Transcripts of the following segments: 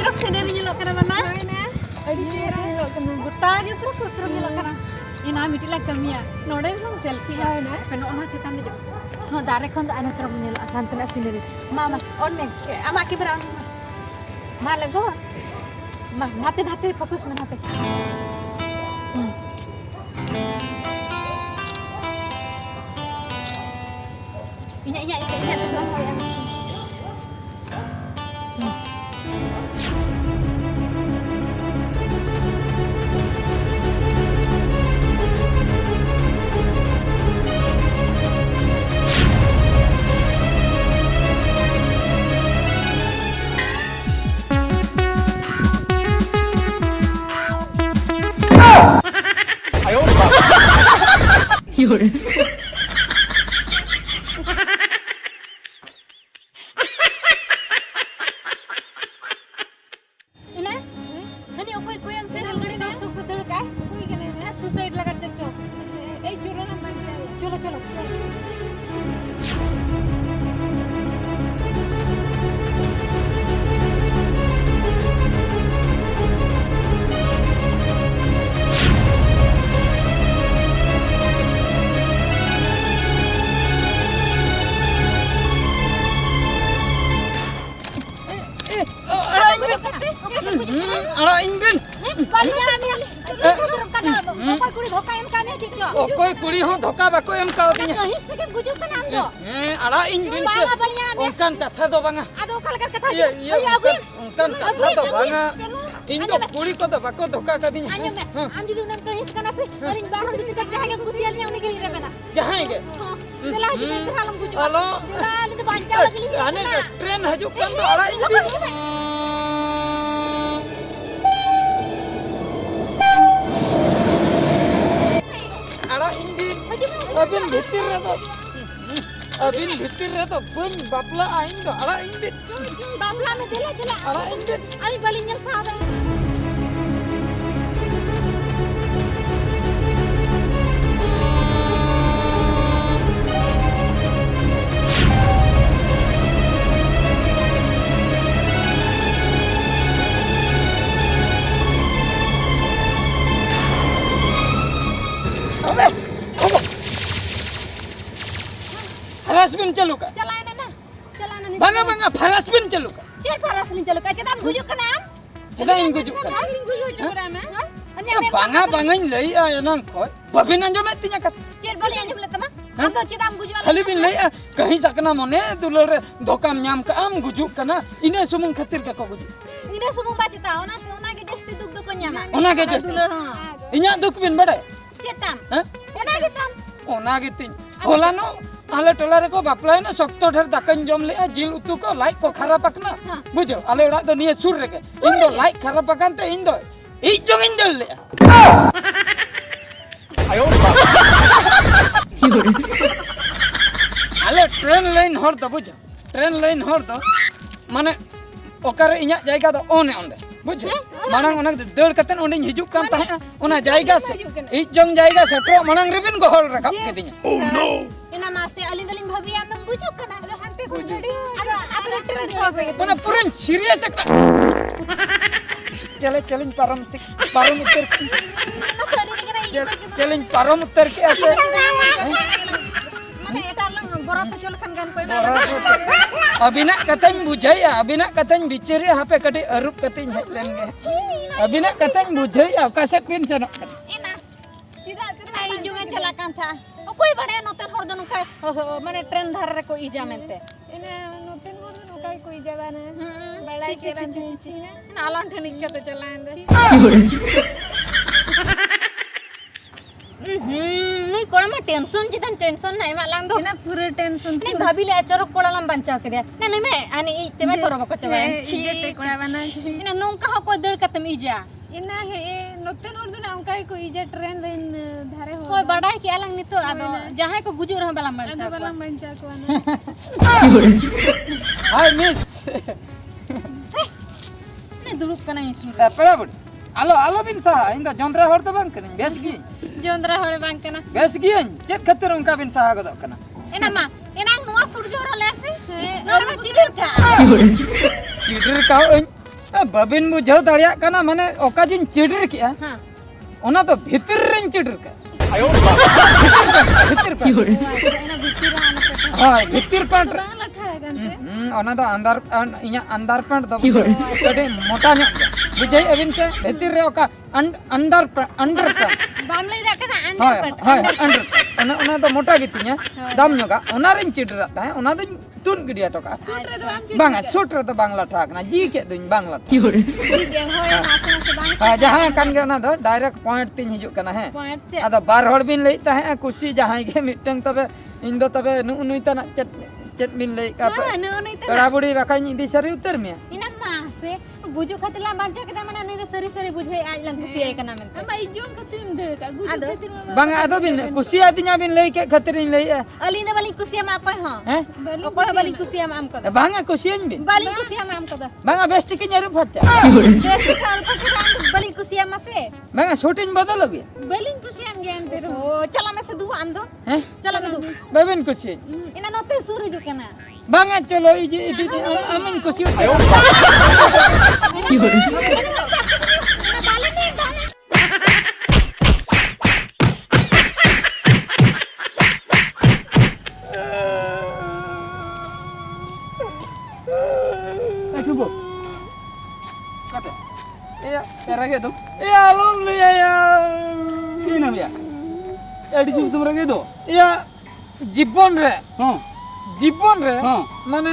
putra sendiri nyelok kana mana? Adi cera nyelok kana. Gota ge putra nyelok kana. Ina mitila kamia. Node long selfie ya. Peno ono cetan de. No direct kon ana cara nyelok santana sendiri. Mama onne ama ki bera onne. Ma lago. Ma hati fokus men hati. Inya suicide lagar chalo. Chalo. Okoi kuri ho dhoka bako em kao dinya. Kahis ke gujuk kan am do. Ara ing bin se. Onkan katha do banga. Ado kal kar katha. Iya. Onkan katha do banga. Ing do kuri ko do bako dhoka ka dinya. Am judi unan kahis kana se. Aring bahar di tikat jahe kusial nya uni geli rebena. Jahe ge. Dela ji mentar halam gujuk. Halo. Dela itu banca lagi. Ane train hajuk kan do ara ing bin. Abin bitir rata bun bapla aing do ara aing bit bapla me dela ara aing bit ani bali nyel sahabat Farasbin chalu ka chalaina na banga farasbin chalu ka cher farasbin chalu ka chedam gujuk kana am chedam gujuk kana banga lei a nang koi babin anjo me tinya ka cher bali anjo le tama ando chedam gujuk khali bin lei a kahi sakna mone dulor re dhokam nyam ka am gujuk kana ina sumung khatir ka ko gujuk ina sumung bacita ona ge jasti duk duk nyama ona ge dulor inya duk bin bade chetam ona ge tin holano ale tola re ko baplai na sokto dher dakan jom le jil utu ko like ko kharap akna bujo ale ora do niye sur reke indo like kharap akan te indo jong indel le ayo ale train line hor do bujo train line hor do mane okare inya jayga do one onde bujo manang ona deur katen onde hijuk kan ta ona jayga se jong jayga setro manang ribin go hol rakap ke dinya oh no ina mase aling bhabi am bujuk kana alo hante bujudi ada train ho gaye ona puran serious ekta challenge param utter challenge param utter ke ase mane eta lang borat chol kan gan koi na abina katany bujai abina katany biceri hape kadi arup katany hetlen ge abina katany bujai kaset pin sana ina cida ai juga celakan tha कोई बड़े नोतेन हर दनु का माने train धार रे को इजा मेनते इने नोतेन हर दनु का कोई जगह ना बड़ा चेरा ना आलन ठनी के चलाएं दे नहीं कोड़ा में टेंशन जितन टेंशन नहीं मालांग दो ना पूरे टेंशन नहीं भाभी ले अचरो कोड़ा लम बंचा के दिया ना नहीं मैं आने इते में तोरो को चबाय छी कोड़ा बना इना नोंका हो को दर कतम इजा इना हे नोतेन हर दनु अंका को इजा ट्रेन रेन धारे हो कोई बड़ा के अलंग नि तो आदो जहां को गुजर हम बला बंचा को ना हाय मिस ने दुरुप कना इसु पेड़ा बड आलो बिन सा इंदा जोंद्रा हर तो बांग कनी बेस गी जोंद्रा हर बांग कना बेस गी चेत खतर उनका बिन सा गदो कना एना मा एना नुवा सुरजोर लेसे नोर चिडर का बाबिन बुझाव दाड़िया कना माने ओका जिन चिडर किया हाँ ओना तो भीतर रेन चिडर का भीतर पे हां भीतर पेंट ओना तो अंदर पेंट दो कटे मोटा ᱧᱚᱜ बुझाई अबिन से भीतर रे ओका अंदर पेंट बाम ले जा कना हाय हाय अंडर ओना तो मोटा गितिया दाम ᱧᱚᱜᱟ ओना रेन चिडर ता ओना दो तुन गिडिया टोका बांगा सूट रे तो बांगला ठाक ना जी के दुन बांगला हां जहां कान गे ओना दो डायरेक्ट पॉइंट तीन हिजुक कना है पॉइंट से आदा बार हड़ बिन लई ता है कुसी जहां गे मिटंग तबे इन दो तबे नुई तना चेत बिन लई का कड़ा बुड़ी बाकाई इदी सरी उतर में इना मा से बुजु खतला बाजा के माने नि सरी सरी बुझे आज लं खुशी है कना में हम आई जोन खतिम दे का गुजु खतिर बांगा आदो बिन कुसी आदिया बिन लई के खतिर इन लई अली ने वाली खुशी में अपन हां हैं कोई वाली खुशी में आम कर बांगा कुसी बिन वाली खुशी में आम कर बांगा बेस्ट के नरु फटा बेस्ट का अल्प के वाली खुशी में से बांगा शूटिंग बदलोगे वाली खुशी में ज्ञान दे रो चला में से दू आम दो हैं चला में दू बाबिन कुसी इना नते सुर हिजु कना बांगा चलो इदी अमिन कुसी Rage tuh, ya lom lu ya, ini namanya, di situ tuh rage tuh, ya jibon re, mana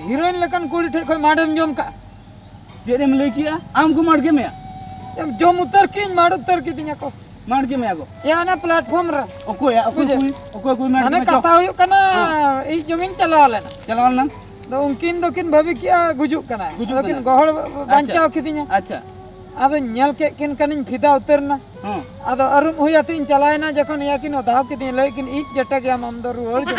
heroin lekan kulit kau madam jom ka, jadi meleki ya, amku mad game ya, jom utar kin, mad utar kitinya kau, mad game ya kau, ya na platform re, aku mad, mana kata yuk karena is jongin calalan, तो उनकिन दोकिन भाभी क्या गुजुक कना लेकिन गहड़ बंचाव किदिया अच्छा आदो nail के किन कनिन फिदा उतरना हां आदो अरुम होया तिन चलायना जखन याकिन दाव किदिन लेकिन इक जटा के हम दो रुहर जो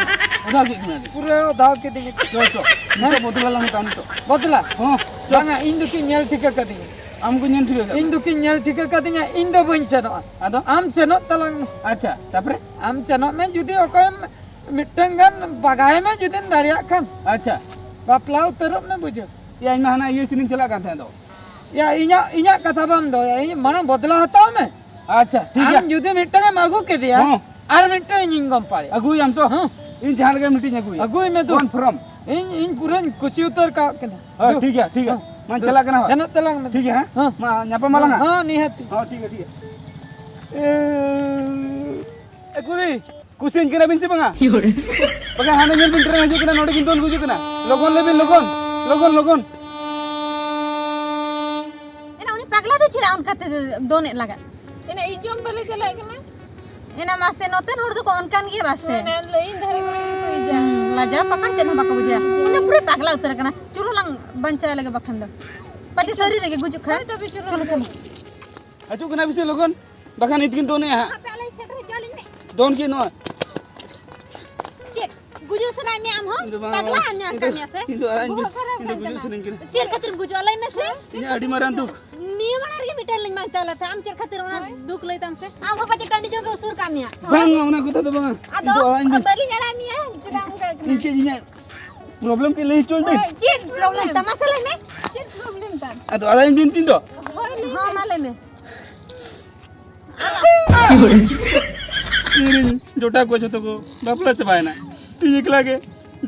उदा किदिन पूरे दाव किदिन तो ना बदला हम कान तो बदला हां बांगा इन दोकिन नेल ठिका कदिन हमको नेल ठिका इन दोकिन नेल ठिका कदिन इन दो बइन चनो आदो आम चनो तलंग अच्छा तापरे आम चनो में जुदी ओकम मिटंगन बगाए में जुदिन दाड़िया खान अच्छा बापलाव तरफ ना बुझो या इन हना ये सिनिंग चला काथे दो या इना कथा बम दो या मन बदला हताव में अच्छा ठीक है हम जुदे मिटंगे मागो के दिया आर मिटंगे इंगम पाले अगुई हम तो इन जहां के मिटिंग अगुई में तो फ्रॉम इन पूरा कुछ उतर का हां ठीक है मन चला कना जन तलंग में ठीक है हां मा न्यापा मालंगा हां निहत हां ठीक है कुदी कुसिन कना बिन से बंगा बगा हाने नेल बिन ट्रेन हजू कना नोडे किन तोन गुजू कना लोगन लेबिन लोगन एना उनी पगला तो छिरा उनका दोने लगा एना इजोम बले चला कना एना मासे नोतन होर को अनकान गे बासे ने लई धरे को इजा लाजा पकड़ चना बाको बुझा इना पूरे पगला उतर कना चलो लंग बंचा लगे बखन दो पति शरीर रे गुजु खा चलो हजू कना बिसे लोगन बखन इतकिन तोने हां पहले सेटर चलिन में दोन की नो गुजु सनाई में हम हो पगला अन्या कमिया से इंदो गुजु सनिन के चेर खातिर गुजु अलई में से इने अडी मारान दुख नियमनार के मिटल नहीं मान चला था हम चेर खातिर ओना दुख लइतम से हम हो पति टंडी जो सुर कामिया बांग ओना को तो बांग आदो बली जला मिया जरा हम इनके इने प्रॉब्लम के लिए चल दे चेर प्रॉब्लम तमासले में चेर प्रॉब्लम ता आदो आलाइन बिन तीन दो हां माले में इरिन जोटा को जतो को बापला चबायना ती एकला के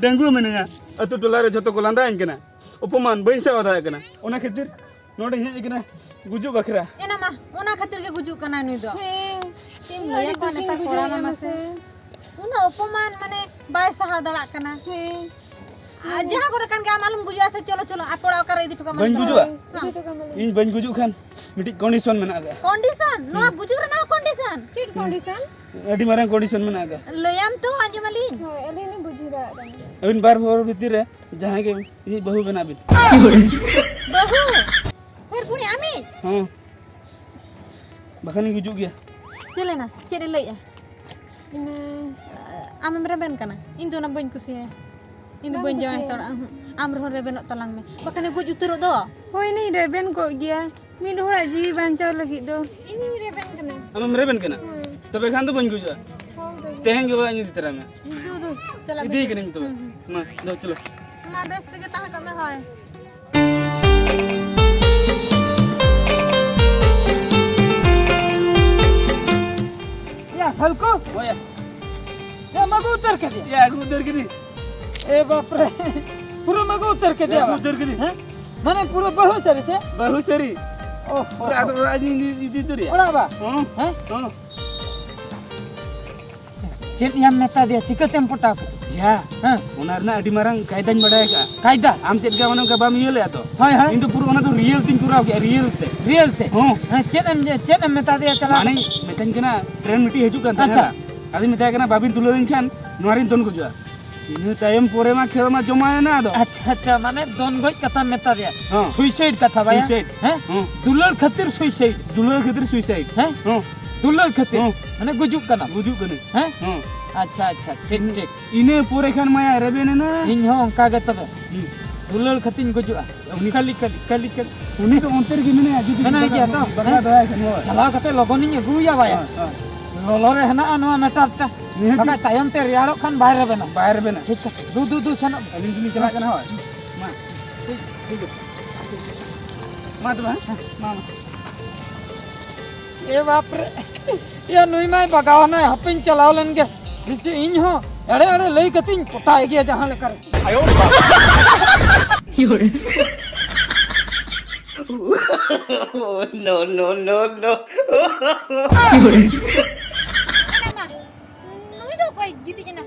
डेंगू मेनेया अतु टोला रे जतो को लांदा इनकना उपमान बइन से वादा कना ओना खातिर नोडे हे इकना गुजु बखरा एना मा ओना खातिर के गुजु कना नुई दो तीन लया को नेता कोड़ा मामा से ओना उपमान माने बाय सहा दड़ा कना जहां को रकन के मालूम गुजु से चलो आपड़ा कर इदी ठका बइन गुजुआ इन बइन गुजु खान मिटी कंडीशन मेना गा कंडीशन नो गुजु रे ना कंडीशन चीट कंडीशन अडी मारे कंडीशन मेना गा लयाम तो अंजमली एली ने बुझीरा अबिन बार भोर भीतर रे जहां के इ बहु बनाबी बहु फिर पुनी आमी हां बखनी गुजु गया चले ना चेरे लया इन आम मेरे बन कना इन तो ना बइन कुसी इन तो बइन जाय तोड़ा आम रो रेबेन तलांग में बखने गुजु उतरो दो होय नहीं रेबेन को गया मिन होड़ा जी बांचाव लगी दो इन रेबेन कना हम रेबेन कना तबे खान तो बइन गुजुआ तेहन के बानी तरह में दू चला इदी करें तो मा दो चलो मा बेस्ट के ता का में होय Ya Salko, Oh ya. ya magu utar ke dia. Ya, aku udah gini. बाप रे पूरा मगो उतर के दिया उतर के दिया। हैं माने पूरा बहुत सारे से Baru seri. ओह Ada ini itu dia. बड़ा बा Oh. हैं Oh. चेन याम नेता दिया चिकतेम पटा को Ya. हैं Unarna adi marang kaidan badai ka. कायदा Am chet ga mano ka bam yele ato. Hi hi Into puru ona to real thing kurau ke real te. Real से Oh. हैं chain M नेता दिया चला Mane metan kena tren miti haju kan Acha. tanya. Adi metan kena babin tulung kan nuarin ton ko jua. Ini tayam pore ma khel ma joma na ado. अच्छा अच्छा माने दोन गोई कथा मेता दिया हाँ। सुसाइड कथा भाई Suicide. हैं हाँ। दुलर खातिर सुसाइड Dulur khidir suicide. हैं Oh. दुलर खातिर हाँ। माने गुजुक कना Bujuk kene. हैं Oh. अच्छा अच्छा ठीक ठीक Ini pore kan maya rebene na. इन हो का गे तबे दुलर खातिर गुजुआ खाली खाली खाली खाली Uni to onter gini na adi. Mana lagi atau? Baga doa kan ho. चला कते लगोनी गुया भाई लोलोरे हना अनवा मेटाटा बका तायम ते रियाड़ो खान बाहर बना Bayar bena. ठीक है दू दू सन Alin sini celak kan ho. Ma. Ma tu bang. Ma. ए बाप रे या नुई माय बगाव ना हपिन चलाव लन के इसे इन हो अरे अरे लई कतिन पटाए गया जहां लेकर Nui do koi gitu jena.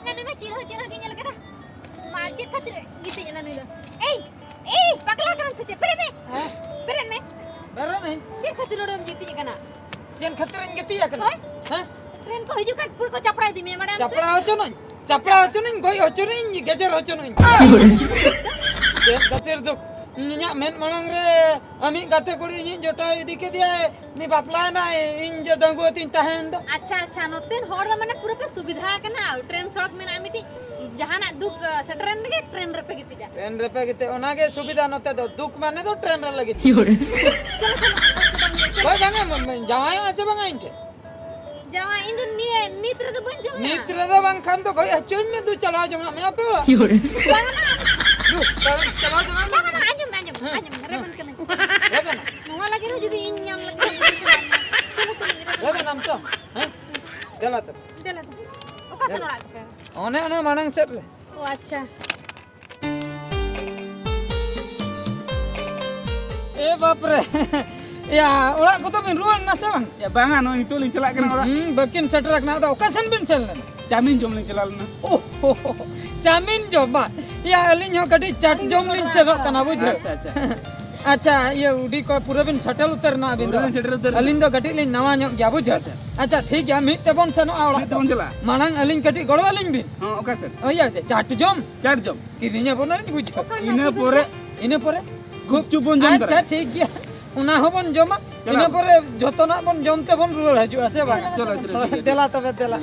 Nani ma cilho ge nyel kara. Majid khatir gitu jena nui do. Eh, pakla karam se pere me. Pere me. बरा नहीं Cir khatir lo gitu jena. जेन खतर इन गति या कना हैं Tren ko hiju kan pur ko chapra di me madam. चपड़ा हो चुन कोई हो चुन गेजर हो चुन जेन खतर दो इन्या मेन मणंग रे अमी गाते कुड़ी इन जोटा इदी के दिया नि बापला ना इन जो डंगो तीन तहन दो अच्छा नोतेन hor da mane pura pe सुविधा kana ट्रेन सड़क में ना मिटी जहाना दुख सटरेन लगे ट्रेन रे पे gitu ja. ट्रेन रे पे गते ओनागे सुविधा नते दो दुख माने दो ट्रेन रे लगी चलो कोई बांगे जावाय आसे बांगे इनते jawa indu nitra do ban jawa. मित्र दो बांग खान तो कोई अचुन में तू चला जंगा मैं आपे वाला दू चला जंगा Jangan anjum reban kana. रेबन Mau lagi ru jadi inyam lagi. Kamu tuh reban. रेबन हम तो हैं देला तो Dela tuh. Oka sana lagi. ओने ओने मानंग सेट रे Oh acha. ए बाप रे या ओड़ा को तो बिन रुवन ना से बांग Ya bang ano itu lin celak kan ora. बकिन सेट रखना था ओकासन बिन चलना Jamin jom lin celal na. ओहो चामिन जोबा या अलिन हो कटी चट जोम लिन से कना बुझ अच्छा. अच्छा ये उडी को पूरा बिन सटल उतरना बिन Udah settle utar. अलिन दो कटी लिन नवा ᱧᱚᱜ गया बुझ अच्छा ठीक है मिट तेबन सनो आवड़ा Teman celak. मानंग अलिन कटी गड़वा लिन बिन Oh, oke sen. ओया चट जोम Car jom. किरिnya बोना बुझ Ina pore इने परे gup cupon jom अच्छा tara. ठीक गया उना होबन जमा इने परे जतना बन जमते बन रुल हजु आसे बा चलो, चलो, ठीक है। देला तबे देला